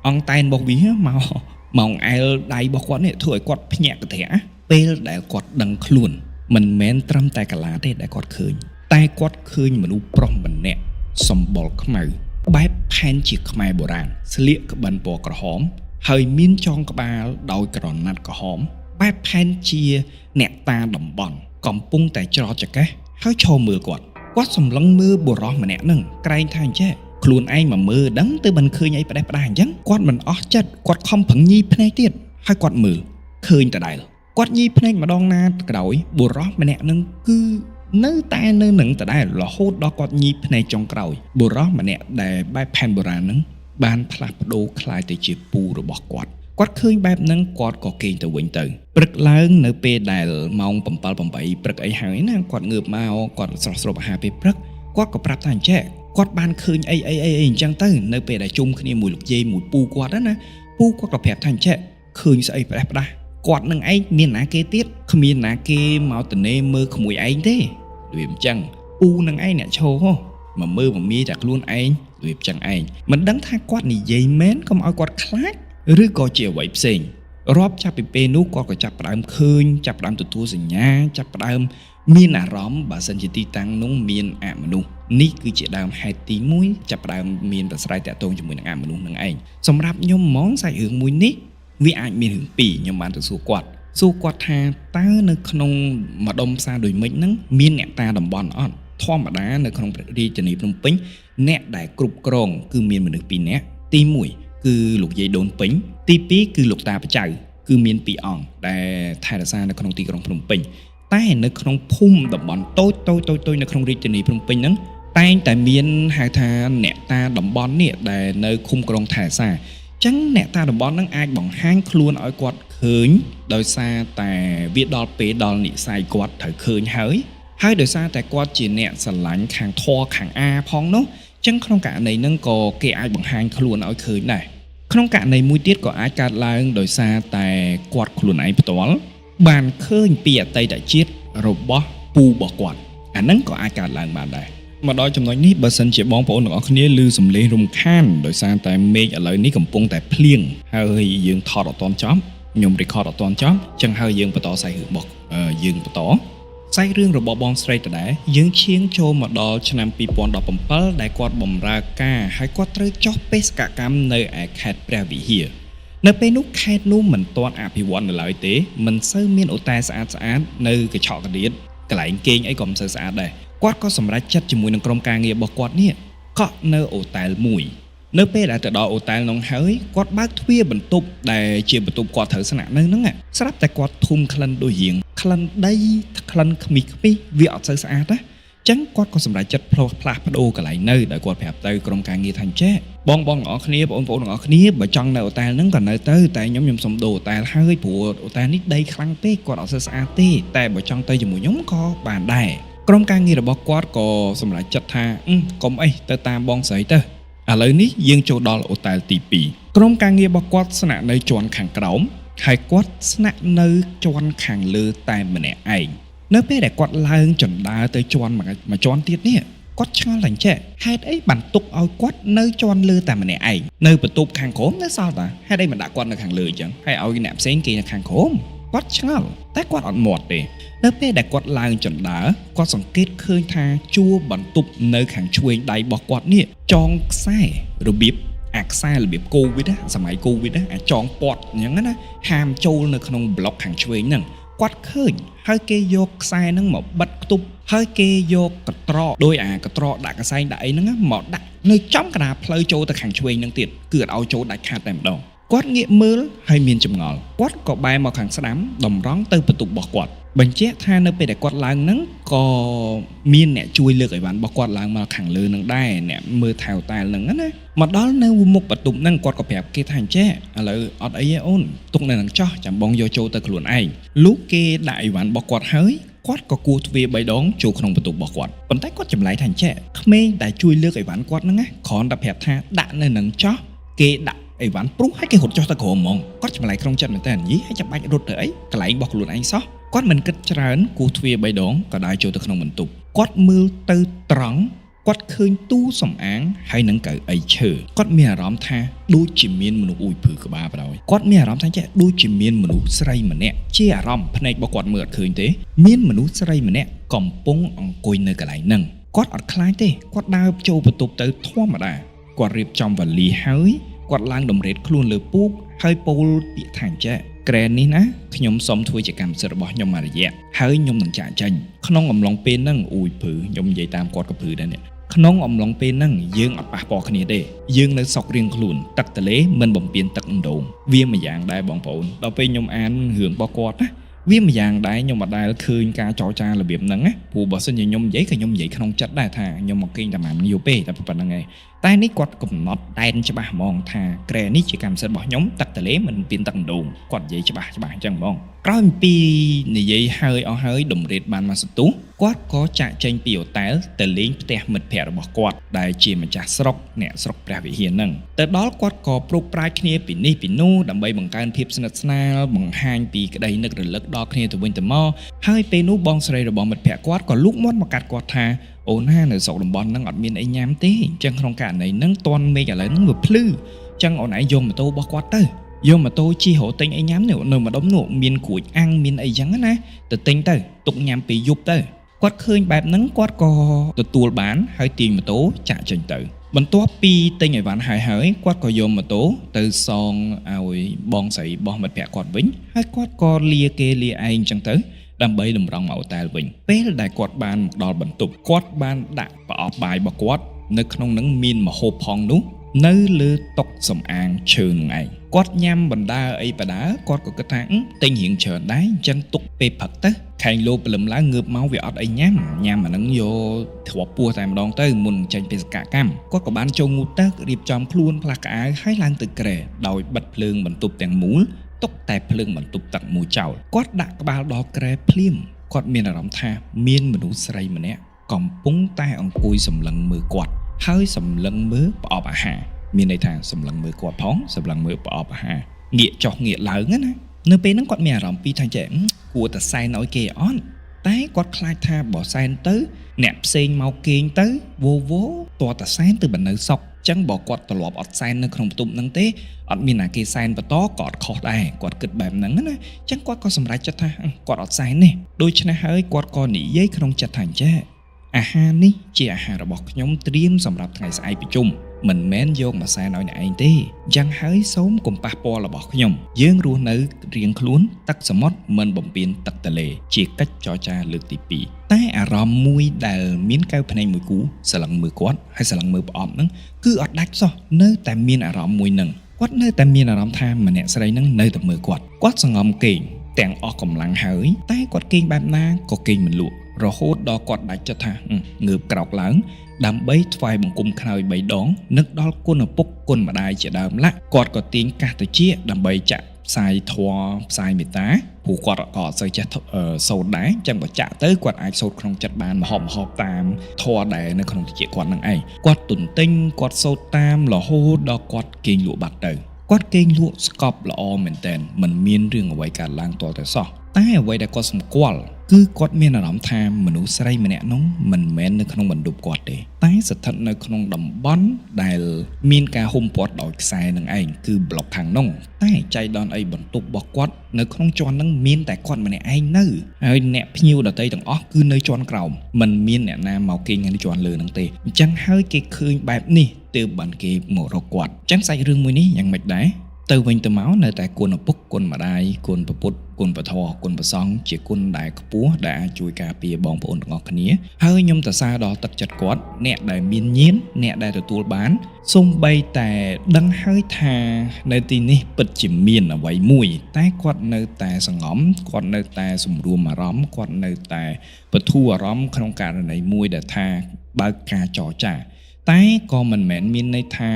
អង្តែនរបស់វាមកអែលដៃរបស់គាត់នេះធ្វើឲ្យគាត់ភ្ញាក់កន្ត្រាក់ពេលដែលគាត់ដឹងខ្លួនមិនមែនត្រឹមតែកាឡាទេដែលគាត់ឃើញតែគាត់ឃើញមនុស្សប្រុសម្នាក់សម្បុរខ្មៅបែបផែនជាខ្មែរបុរាណស្លៀកក្បិនពណ៌ក្រហមហើយមានចងក្បាលដោយក្រណាត់ក្រហមបែបផែនជាអ្នកតាតំបន់កំពុងតែច្រត់ចកេះហើយឈរមើលគាត់សម្លឹងមើលបុរសម្នាក់ហ្នឹងក្រែងថាអញ្ចេះខ្លួនឯងមកមើលដឹងទៅមិនឃើញអីផ្ដេសផ្ដាសអញ្ចឹងគាត់មិនអស់ចិត្តគាត់ខំប្រឹងញីភ្នែកទៀតហើយគាត់មើលឃើញដដែលគាត់ញីភ្នែកម្ដងណាក្រោយបុរសម្នាក់ហ្នឹងគឺនៅតែនៅនឹងដដែលរហូតដល់គាត់ញីភ្នែកចុងក្រោយបុរសម្នាក់ដែលបែបផែនបុរាណហ្នឹងបានផ្លាស់ប្ដូរคล้ายទៅជាពូរបស់គាត់ឃើញបែបហ្នឹងគាត់ក៏គេងទៅវិញទៅព្រឹកឡើងនៅពេលដែលម៉ោង7 8ព្រឹកអីហើយណាគាត់ងើបមកគាត់ស្រស់ស្រូបអាហារពេលព្រឹកគាត់ក៏ប្រាប់ថាអញ្ចេះគាត់បានឃើញអីអញ្ចឹងទៅនៅពេលដែលជុំគ្នាមួយលោកយាយមួយពូគាត់ណាពូគាត់ក៏ប្រាប់ថាអញ្ចេះឃើញស្អីផ្ដេសផ្ដាស់គាត់នឹងឯងមានណាគេទៀតគ្មានណាគេមកតនេមើលក្មួយឯងទេវាអញ្ចឹងពូនឹងឯងអ្នកឈោមកមើលមាយតែខ្លួនឯងវាអញ្ចឹងឯងមិនដឹងថាគាត់និយាយមែនកុំឲ្យគាត់ខ្លាចឬក៏ជាអ្វីផ្សេងរាប់ចាប់ពីពេលនោះគាត់ក៏ចាប់ផ្ដើមឃើញចាប់ផ្ដើមទទួលសញ្ញាចាប់ផ្ដើមមានអារម្មណ៍បើសិនជាទីតាំងនោះមានអមនុស្សនេះគឺជាដើមហេតុទី1ចាប់ផ្ដើមមានប្រស្រ័យតាក់ទងជាមួយនឹងអមនុស្សនឹងឯងសម្រាប់ខ្ញុំហ្មងសាច់រឿងមួយនេះវាអាចមានរឿងពីរខ្ញុំបានទៅសួរគាត់ថាតើនៅក្នុងម្ដុំផ្សារដូចមិចហ្នឹងមានអ្នកតាតំបន់អត់ធម្មតានៅក្នុងរាជធានីភ្នំពេញអ្នកដែលគ្រប់គ្រងគឺមានមនុស្ស2នាក់ទី1គឺលោកយាយដូនពេញទី2គឺលោកតាបចៅគឺមាន2អង្គដែលថែរក្សានៅក្នុងទីក្រុងភ្នំពេញតែនៅក្នុងភូមិតំបន់តូចនៅក្នុងរាជធានីភ្នំពេញហ្នឹងតែងតែមានហៅថាអ្នកតាតំបន់នេះដែលនៅឃុំក្រុងថែរក្សាចឹងអ្នកតាតំបន់ហ្នឹងអាចបង្ហាញខ្លួនឲ្យគាត់ឃើញដោយសារតែវាដល់ពេលដល់និស្ស័យគាត់ត្រូវឃើញហើយដោយសារតែគាត់ជាអ្នកស្រឡាញ់ខាងធម៌ខាងអាផងនោះចឹងក្នុងករណីហ្នឹងក៏គេអាចបង្ហាញខ្លួនឲ្យឃើញដែរក្នុងករណីមួយទៀតក៏អាចកើតឡើងដោយសារតែគាត់ខ្លួនឯងផ្ទាល់បានឃើញពីអតីតជាតិរបស់ពូរបស់គាត់អាហ្នឹងក៏អាចកើតឡើងបានដែរមកដល់ចំណុចនេះបើសិនជាបងប្អូនទាំងអស់គ្នាឮសំឡេងរំខានដោយសារតែមេឃឥឡូវនេះកំពុងតែភ្លៀងហើយយើងថតអត់ទាន់ចប់ខ្ញុំ record អត់ទាន់ចប់ចឹងហើយយើងបន្តសាច់រឿងរបស់យើងបន្តសាច់រឿងរបស់បងស្រីដដែលយើងឈានចូលមកដល់ឆ្នាំ2017ដែលគាត់បម្រើការហើយគាត់ត្រូវចុះបេសកកម្មនៅឯខេត្តព្រះវិហារនៅពេលនោះខេត្តនោះមិនទាន់អភិវឌ្ឍនៅឡើយទេមិនសូវមានអូតែស្អាតនៅកញ្ឆក់កដៀតកន្លែងគេងអីក៏មិនសូវស្អាតដែរគាត់ក៏សម្រេចចិត្តជាមួយនឹងក្រុមការងាររបស់គាត់នេះកក់នៅអូតែលមួយនៅពេលដែលទៅដល់អូតែលនោះហើយគាត់បើកទ្វារបន្ទប់ដែលជាបន្ទប់គាត់ត្រូវស្នាក់នៅហ្នឹងស្រាប់តែគាត់ធុំក្លិនដូចរៀងក្លិនដីក្លិនខ្មិចវាអត់សូវស្អាតណាចឹងគាត់ក៏សម្រេចចិត្តផ្លាស់ប្ដូរកន្លែងនៅដោយគាត់ប្រាប់ទៅក្រុមការងារថាអញ្ចេះបងទាំងអស់គ្នាបងប្អូនទាំងអស់គ្នាបើចង់នៅអូតែលហ្នឹងក៏នៅទៅតែខ្ញុំសុំដូរអូតែលហើយព្រោះអូតែលនេះដីខ្លាំងពេកគាត់អត់សូវស្អាតទេតែបើចង់ទៅជាមួយខ្ញុំក៏បានដែរក្រុមការងាររបស់គាត់ក៏សម្រេចចិត្តថាកុំអីទៅតាមបងស្រីទៅឥឡូវនេះយើងចូលដល់អូតែលទី2ក្រុមការងាររបស់គាត់ស្នាក់នៅជាន់ខាងក្រោមហើយគាត់ស្នាក់នៅជាន់ខាងលើតែម្នាក់ឯងនៅពេលដែលគាត់ឡើងចណ្ដើរទៅជាន់មួយជាន់ទៀតនេះគាត់ឆ្ងល់តែចេះហេតុអីបានទុកឲ្យគាត់នៅជាន់លើតែម្នាក់ឯងនៅបន្ទប់ខាងក្រោមនៅសល់តាហេតុអីមិនដាក់គាត់នៅខាងលើអញ្ចឹងហើយឲ្យអ្នកផ្សេងគេនៅខាងក្រោមគាត់ឆ្ងល់តែគាត់អត់មាត់ទេនៅពេលដែលគាត់ឡើងចណ្ដើរគាត់សង្កេតឃើញថាជួរបន្ទប់នៅខាងឆ្វេងដៃរបស់គាត់នេះចងខ្សែរបៀបអាខ្សែរបៀបកូវីដសម័យកូវីដអាចងពាត់អញ្ចឹងណាហាមចូលនៅក្នុងប្លុកខាងឆ្វេងហ្នឹងគាត់ឃើញហើយគេយកខ្សែហ្នឹងមកបិទខ្ទប់ហើយគេយកកត្រកដោយអាកត្រកដាក់កសែងដាក់អីហ្នឹងមកដាក់នៅចំកណ្ដាលផ្លូវចូលទៅខាងឆ្វេងហ្នឹងទៀតគឺអត់ឲ្យចូលដាច់ខាតតែម្ដង គាត់ងាកមើលហើយមានចម្ងល់គាត់ក៏បែរមកខាងស្ដាំតម្រង់ទៅបន្ទប់របស់គាត់បញ្ជាក់ថានៅពេលដែលគាត់ឡើងហ្នឹងក៏មានអ្នកជួយលើកអីវ៉ាន់របស់គាត់ឡើងមកខាងលើនឹងដែរអ្នកមើលថែវតែលហ្នឹងណាមកដល់នៅមុខបន្ទប់ហ្នឹងគាត់ក៏ប្រាប់គេថាអញ្ចេះឥឡូវអត់អីទេអូនទុកនៅនឹងចោះចាំបងយកចូលទៅខ្លួនឯងលុះគេដាក់អីវ៉ាន់របស់គាត់ហើយគាត់ក៏គោះទ្វារ3ដងចូលក្នុងបន្ទប់របស់គាត់ប៉ុន្តែគាត់ចម្លែកថាអញ្ចេះក្មេងដែលជួយលើកអីវ៉ាន់គាត់ហ្នឹងណាគ្រាន់តែប្រាប់ថាដាក់នៅនឹងចោះគេដាក់អីវ៉ាន់ព្រុសឲ្យគេរត់ចុះទៅក្រោមហ្មងគាត់ចម្លែកក្នុងចិត្តមែនតើនិយាយឲ្យចាំបាច់រត់ទៅអីកន្លែងរបស់ខ្លួនឯងសោះគាត់មិនគិតច្រើនគោះទ្វារ3ដងក៏ដើរចូលទៅក្នុងបន្ទប់គាត់មើលទៅត្រង់គាត់ឃើញទូសំអាងហើយនឹងកៅអីឈើគាត់មានអារម្មណ៍ថាដូចជាមានមនុស្សអ៊ូយភឺក្បាលបដ ாய் គាត់មានអារម្មណ៍ថាចេះដូចជាមានមនុស្សស្រីម្នាក់ជាអារម្មណ៍ភ្នែករបស់គាត់មើលអត់ឃើញទេមានមនុស្សស្រីម្នាក់កំពុងអង្គុយនៅកន្លែងហ្នឹងគាត់អត់ខ្លាចទេគាត់ដើរចូលបន្ទប់ទៅធម្មតាគាត់រៀបចំវ៉ាលីហើយគាត់ឡើងតម្រេតខ្លួនលើពូកហើយពោលពាក្យថាអញ្ចេះក្រែននេះណាខ្ញុំសុំធ្វើជាកម្មសិទ្ធិរបស់ខ្ញុំមួយរយៈហើយខ្ញុំនឹងចាក់ចេញក្នុងអំឡុងពេលហ្នឹងអ៊ូយភឺខ្ញុំនិយាយតាមគាត់ក៏ភឺដែរនេះក្នុងអំឡុងពេលហ្នឹងយើងអត់ប៉ះពាល់គ្នាទេយើងនៅសុករៀងខ្លួនទឹកទលេមិនបំពេញទឹកអណ្ដូងវាមួយយ៉ាងដែរបងប្អូនដល់ពេលខ្ញុំអានរឿងរបស់គាត់ណាវាមួយយ៉ាងដែរខ្ញុំអត់ដែលឃើញការចរចារបៀបហ្នឹងណាព្រោះបើសិនជាខ្ញុំនិយាយក៏ខ្ញុំនិយាយក្នុងចិត្តដែរថាខ្ញុំមកគេងតែមិនយូរពេកតែប៉ុណ្្នឹងឯងតែនេះគាត់កំណត់ដែនច្បាស់ហ្មងថាក្រែនេះជាកម្មសិទ្ធិរបស់ខ្ញុំទឹកទលេមិនពៀនទឹកអណ្ដូងគាត់និយាយច្បាស់អញ្ចឹងហ្មងក្រោយពីនិយាយហើយអស់ហើយតម្រេតបានមកសន្ទុះគាត់ក៏ចាក់ចេញពីហូតែលទៅលេងផ្ទះមិត្តភ័ក្តិរបស់គាត់ដែលជាម្ចាស់ស្រុកអ្នកស្រុកព្រះវិហារហ្នឹងទៅដល់គាត់ក៏ប្រុកប្រាជ្ញគ្នាពីនេះពីនោះដើម្បីបង្កើនភាពស្និទ្ធស្នាលបង្ហាញពីក្តីនឹករលឹកដល់គ្នាទៅវិញទៅមកហើយពេលនោះបងស្រីរបស់មិត្តភ័ក្តិគាត់ក៏លូកមាត់មកកាត់គាត់ថាអូនណានៅស្រុកតំបន់ហ្នឹងអត់មានអីញ៉ាំទេអញ្ចឹងក្នុងករណីហ្នឹងតន់មេឃឥឡូវហ្នឹងវាភ្លឺអញ្ចឹងអូនឯងយកម៉ូតូរបស់គាត់ទៅយកម៉ូតូជិះរត់ទិញអីញ៉ាំនៅម្ដុំនោះមានក្រួយអាំងមានអីចឹងណាទៅទិញទៅទុកញ៉ាំពេលយប់ទៅគាត់ឃើញបែបហ្នឹងគាត់ក៏ទទួលបានហើយទាញម៉ូតូចាក់ចេញទៅបន្ទាប់ពីទិញអីវ៉ាន់ហើយគាត់ក៏យកម៉ូតូទៅសងឲ្យបងស្រីរបស់មិត្តភ័ក្តិគាត់វិញហើយគាត់ក៏លាគេលាឯងចឹងទៅដើម្បីតម្រង់មកហូតែលវិញពេលដែលគាត់បានមកដល់បន្ទប់គាត់បានដាក់ប្រអប់បាយរបស់គាត់នៅក្នុងនឹងមានម្ហូបផងនោះនៅលើតុសំអាងឈើនឹងឯងគាត់ញ៉ាំបណ្ដើអីបដាគាត់ក៏គិតថាទិញរៀងច្រើនដែរអញ្ចឹងទុកពេលព្រឹកទៅខែងលោព្រលឹមឡើងងើបមកវាអត់អីញ៉ាំអាហ្នឹងយកធ្លាប់ពោះតែម្ដងទៅមុនចេញបេសកកម្មគាត់ក៏បានចូលងូតទឹករៀបចំខ្លួនផ្លាស់កៅអៅហើយឡើងទៅក្រែដោយបិទភ្លើងបន្ទប់ទាំងមូលទុកតែភ្លើងបន្ទប់ទឹកមួយចោលគាត់ដាក់ក្បាលដល់ក្រែភ្លាមគាត់មានអារម្មណ៍ថាមានមនុស្សស្រីម្នាក់កំពុងតែអង្គុយសម្លឹងមើលគាត់ហើយសម្លឹងមើលប្រអប់អាហារមានន័យថាសម្លឹងមើលគាត់ផងសម្លឹងមើលប្រអប់អាហារងាកចុះងាកឡើងណានៅពេលហ្នឹងគាត់មានអារម្មណ៍ពីថាចេះគួរតែសែនឲ្យគេអត់តែគាត់ខ្លាចថាបើសែនទៅអ្នកផ្សេងមកគេងទៅវតើតែសែនទៅបណ្នៅសក់ចឹងបើគាត់ទ្រលាប់អត់សែននៅក្នុងបន្ទប់ហ្នឹងទេអត់មានណាគេសែនបន្តក៏អត់ខុសដែរគាត់គិតបែបហ្នឹងណាចឹងគាត់ក៏សម្រេចចិត្តថាគាត់អត់សែនទេដូច្នេះហើយគាត់ក៏និយាយក្នុងចិត្តថាចេះអាហារនេះជាអាហាររបស់ខ្ញុំត្រៀមសម្រាប់ថ្ងៃស្អែកប្រជុំមិនមែនយកមកសែនឲ្យអ្នកឯងទេអញ្ចឹងហើយសូមកុំប៉ះពាល់របស់ខ្ញុំយើងរស់នៅរៀងខ្លួនទឹកសមុទ្រមិនបំពេញទឹកទលេជាកិច្ចចរចាលើកទី2តែអារម្មណ៍មួយដែលមានកៅភ្នែកមួយគូស្រឡឹងមើលគាត់ហើយស្រឡឹងមើលប្រអប់ហ្នឹងគឺអត់ដាច់សោះនៅតែមានអារម្មណ៍មួយហ្នឹងគាត់នៅតែមានអារម្មណ៍ថាម្នាក់ស្រីហ្នឹងនៅតែមើលគាត់សង្ងំគេងទាំងអស់កម្លាំងហើយតែគាត់គេងបែបណាក៏គេងមិនលក់រហូតដល់គាត់ដាច់ចិត្តថាងើបក្រោកឡើងដើម្បីថ្វាយបង្គំខ្នើយ3ដងនឹកដល់គុណឪពុកគុណម្ដាយជាដើមឡាក់គាត់ក៏ទាញកាសទៅជាដើម្បីចាក់ផ្សាយធម៌ផ្សាយមេត្តាព្រោះគាត់ក៏អត់សូវចេះសូត្រដែរអញ្ចឹងបើចាក់ទៅគាត់អាចសូត្រក្នុងចិត្តបានមហោបតាមធម៌ដែលនៅក្នុងតិចគាត់នឹងឯងគាត់ទន្ទិញគាត់សូត្រតាមរហូតដល់គាត់គេងលក់បាត់ទៅគាត់គេងលក់ស្កប់ល្អមែនតើមិនមានរឿងអ្វីកើតឡើងទាល់តែសោះតែអ្វីដែលគាត់សម្គាល់គឺគាត់មានអារម្មណ៍ថាមនុស្សស្រីម្នាក់នោះមិនមែននៅក្នុងបន្ទប់គាត់ទេតែស្ថិតនៅក្នុងតំបន់ដែលមានការហុំព័ទ្ធដោយខ្សែនឹងឯងគឺប្លុកខាងនោះតែចៃដន្យអីបន្ទប់របស់គាត់នៅក្នុងជាន់ហ្នឹងមានតែគាត់ម្នាក់ឯងនៅហើយអ្នកភ្ញៀវដទៃទាំងអស់គឺនៅជាន់ក្រោមមិនមានអ្នកណាមកគេងនៅជាន់លើហ្នឹងទេអញ្ចឹងហើយគេឃើញបែបនេះទើបបានគេមករកគាត់អញ្ចឹងសាច់រឿងមួយនេះយ៉ាងម៉េចដែរ ទៅវិញទៅមកនៅតែគុណឪពុកគុណម្ដាយគុណពុទ្ធគុណពធគុណប្រសង្ឃជាគុណដែលខ្ពស់ដែលអាចជួយការពារបងប្អូនទាំងអស់គ្នាហើយខ្ញុំសរសើរដល់ទឹកចិត្តគាត់អ្នកដែលមានញាណអ្នកដែលទទួលបានសូម្បីតែដឹងហើយថានៅទីនេះពិតជាមានអ្វីមួយតែគាត់នៅតែសង្ងំគាត់នៅតែសម្រួមអារម្មណ៍គាត់នៅតែបន្ធូរអារម្មណ៍ក្នុងករណីមួយដែលថាបើកការចរចាតែក៏មិនមែនមានន័យថា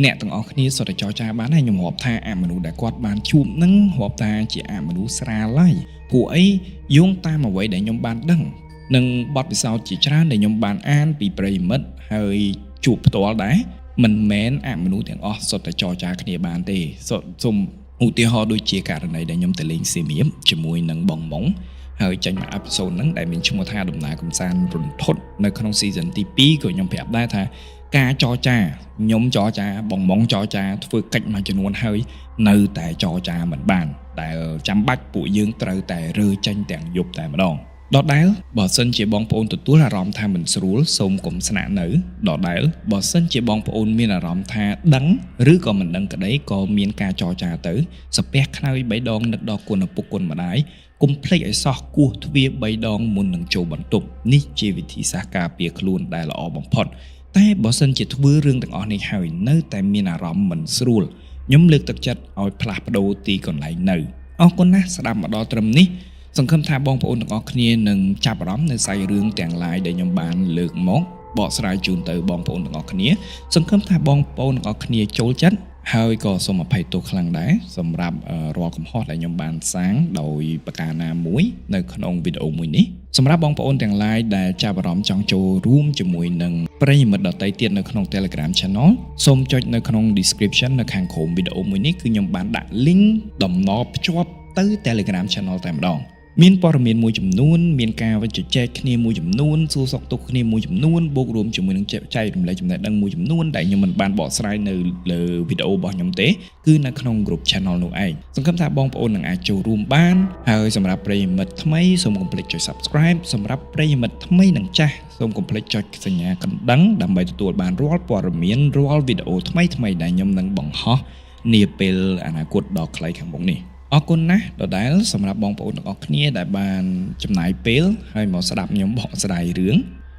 អ្នកទាំងអស់គ្នាសុទ្ធតែចរចាបានហើយខ្ញុំរាប់ថាអមនុស្សដែលគាត់បានជួបនឹងរាប់ថាជាអមនុស្សស្រាលហើយព្រោះអីយោងតាមអ្វីដែលខ្ញុំបានដឹងនិងបទពិសោធន៍ជាច្រើនដែលខ្ញុំបានអានពីប្រិយមិត្តហើយជួបផ្ទាល់ដែរមិនមែនអមនុស្សទាំងអស់សុទ្ធតែចរចាគ្នាបានទេសូមឧទាហរណ៍ដូចជាករណីដែលខ្ញុំទៅលេងសៀមរាបជាមួយនឹងបងម៉ុងហើយចេញមកអេពីសូតហ្នឹងដែលមានឈ្មោះថាដំណើរកំសាន្តរន្ធត់នៅក្នុងស៊ីហ្សិនទី2ក៏ខ្ញុំប្រាប់ដែរថាការចរចាខ្ញុំចរចាបងម៉ុងចរចាធ្វើកិច្ចមួយចំនួនហើយនៅតែចរចាមិនបានដែលចាំបាច់ពួកយើងត្រូវតែរើចេញទាំងយប់តែម្ដងដដែលបើសិនជាបងប្អូនទទួលអារម្មណ៍ថាមិនស្រួលសូមកុំស្នាក់នៅដដែលបើសិនជាបងប្អូនមានអារម្មណ៍ថាដឹងឬក៏មិនដឹងក្តីក៏មានការចរចាទៅសាពះខ្នើយ3ដងនឹកដល់គុណឪពុកគុណម្ដាយកុំភ្លេចឲ្យសោះគោះទ្វារ3ដងមុននឹងចូលបន្ទប់នេះជាវិធីសាស្ត្រការពារខ្លួនដែលល្អបំផុតតែបើសិនជាធ្វើរឿងទាំងអស់នេះហើយនៅតែមានអារម្មណ៍មិនស្រួលខ្ញុំលើកទឹកចិត្តឲ្យផ្លាស់ប្ដូរទីកន្លែងនៅអរគុណណាស់ស្ដាប់មកដល់ត្រឹមនេះសង្ឃឹមថាបងប្អូនទាំងអស់គ្នានឹងចាប់អារម្មណ៍នៅសាច់រឿងទាំងឡាយដែលខ្ញុំបានលើកមកបកស្រាយជូនទៅបងប្អូនទាំងអស់គ្នាសង្ឃឹមថាបងប្អូនទាំងអស់គ្នាចូលចិត្តហើយក៏សូមអភ័យទោសខ្លាំងដែរសម្រាប់រាល់កំហុសដែលខ្ញុំបានសាងដោយប្រការណាមួយនៅក្នុងវីដេអូមួយនេះសម្រាប់បងប្អូនទាំងឡាយដែលចាប់អារម្មណ៍ចង់ចូលរួមជាមួយនឹងប្រិយមិត្តដទៃទៀតនៅក្នុង Telegram Channel សូមចុចនៅក្នុង description នៅខាងក្រោមវីដេអូមួយនេះគឺខ្ញុំបានដាក់ link តំណភ្ជាប់ទៅ Telegram Channel តែម្ដងមានព័ត៌មានមួយចំនួនមានការវិចែកគ្នាមួយចំនួនសួរសុខទុក្ខគ្នាមួយចំនួនបូករួមជាមួយនឹងចែករំលែកចំណេះដឹងមួយចំនួនដែលខ្ញុំមិនបានបកស្រាយនៅលើវីដេអូរបស់ខ្ញុំទេគឺនៅក្នុង group channel នោះឯងសង្ឃឹមថាបងប្អូននឹងអាចចូលរួមបានហើយសម្រាប់ប្រិយមិត្តថ្មីសូមកុំភ្លេចចុច Subscribe សម្រាប់ប្រិយមិត្តថ្មីនិងចាស់សូមកុំភ្លេចចុចសញ្ញាកណ្ដឹងដើម្បីទទួលបានរាល់ព័ត៌មានរាល់វីដេអូថ្មីៗដែលខ្ញុំនឹងបង្ហោះនាពេលអនាគតដ៏ខ្លីខាងមុខនេះអរគុណណាស់ដដែលសម្រាប់បងប្អូនទាំងអស់គ្នាដែលបានចំណាយពេលហើយមកស្ដាប់ខ្ញុំបកស្រាយរឿង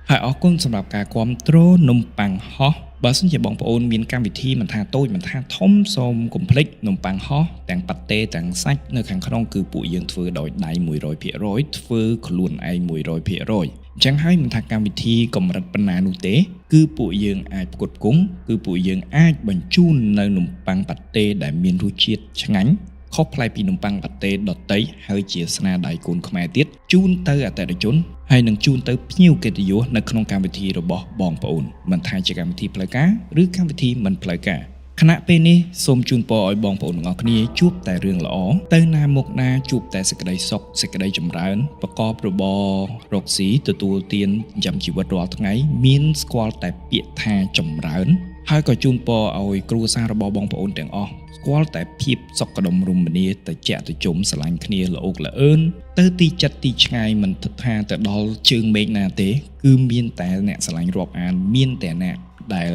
ហើយអរគុណសម្រាប់ការគាំទ្រនំប៉័ងហោះបើសិនជាបងប្អូនមានកម្មវិធីមិនថាតូចមិនថាធំសូមកុំភ្លេចនំប៉័ងហោះទាំងប៉ាតេទាំងសាច់នៅខាងក្នុងគឺពួកយើងធ្វើដោយដៃ 100% ធ្វើខ្លួនឯង 100% អញ្ចឹងហើយមិនថាកម្មវិធីកម្រិតប៉ុណ្ណានោះទេគឺពួកយើងអាចផ្គត់ផ្គង់គឺពួកយើងអាចបញ្ជូននៅនំប៉័ងប៉ាតេដែលមានរសជាតិឆ្ងាញ់ខុសប្លែកពីនំប៉័ងប៉ាតេដទៃហើយជាស្នាដៃកូនខ្មែរទៀតជូនទៅអតិថិជនហើយនឹងជូនទៅភ្ញៀវកិត្តិយសនៅក្នុងកម្មវិធីរបស់បងប្អូនមិនថាជាកម្មវិធីផ្លូវការឬកម្មវិធីមិនផ្លូវការខណៈពេលនេះសូមជូនពរឲ្យបងប្អូនទាំងអស់គ្នាជួបតែរឿងល្អទៅណាមុខណាជួបតែសេចក្តីសុខសេចក្តីចម្រើនប្រកបរបររកស៊ីទទួលទានចិញ្ចឹមជីវិតរាល់ថ្ងៃមានស្គាល់តែពាក្យថាចម្រើនហើយក៏ជូនពរឲ្យគ្រួសាររបស់បងប្អូនទាំងអស់ស្គាល់តែភាពសុខដុមរមនាត្រជាក់ត្រជុំស្រឡាញ់គ្នាល្អោកល្អឿនទៅទីចិត្តទីឆ្ងាយមិនថាទៅដល់ជើងមេឃណាទេគឺមានតែអ្នកស្រឡាញ់រាប់អានមានតែអ្នកដែល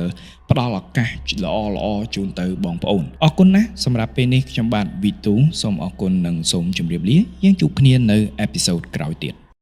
ផ្ដល់ឱកាសល្អជូនទៅបងប្អូនអរគុណណាស់សម្រាប់ពេលនេះខ្ញុំបាទវីទូសូមអរគុណនិងសូមជម្រាបលាយើងជួបគ្នានៅអេពីសូតក្រោយទៀត